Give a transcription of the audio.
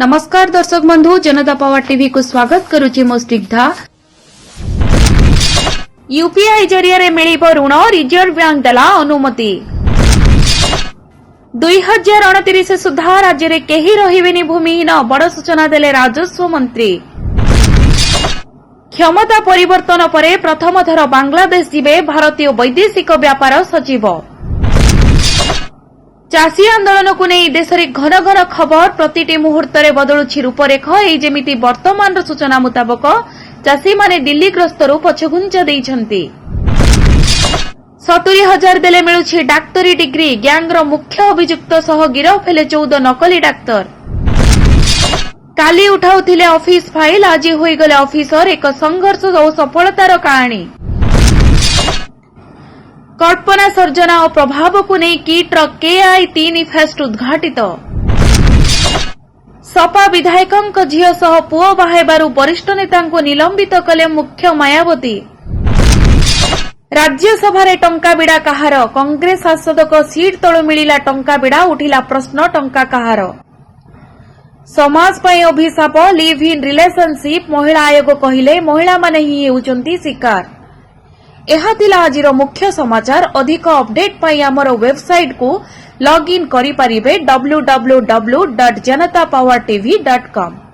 नमस्कार दर्शक बंधु, जनता पावर टीवी को स्वागत करुछि मो स्निग्धा। यूपीआई जरिया मिलिब ऋण, रिजर्व बैंक देला अनुमति। 2029 सुधा राज्य में केही रहिबेनी भूमिहीन, बड़ सूचना देले राजस्व मंत्री। क्षमता परिवर्तन परे प्रथम थर बांग्लादेश जिबे भारतीय वैदेशिक व्यापार सचिव। चाषी आंदोलन को नहीं देश में घन घन खबर, प्रतिटी मुहूर्त में बदलुछि रूपरेख। एई जेमिति वर्तमान सूचना मुताबक चाषी माने दिल्ली ग्रस्तरु पछघुंचा देइछन्ति। 70,000 देले मिलुछि डाक्तरी डिग्री। गैंगर मुख्य अभियुक्त सह गिरफ हेले 14 नकली डाक्तर। काली उठाउथिले ऑफिस फाइल, आज होई गले ऑफिसर। एक संघर्ष और सफलतार कहानी। कल्पना सर्जना और प्रभाव को नहीं किट्र KI-3 फेस्ट उद्घाटित। सपा विधायक झील सह पुओ बाहेबारु वरिष्ठ नेता निलंबित कले मुख्य मायावती। राज्यसभा टंका बिड़ा कहार, कांग्रेस सांसद सीट तलु मिलिला टंका बिड़ा, उठिला प्रश्न टंका कहार। समाज पई अभिशाप, लिव इन रिलेशनशिप। महिला आयोग कहिले महिला माने ही हेउचंती शिकार। यह थिला आजिर मुख्य समाचार। अधिक अपडेट पाई आमर वेबसाइट को लॉग इन करि परिबे www.janatapowertv.com।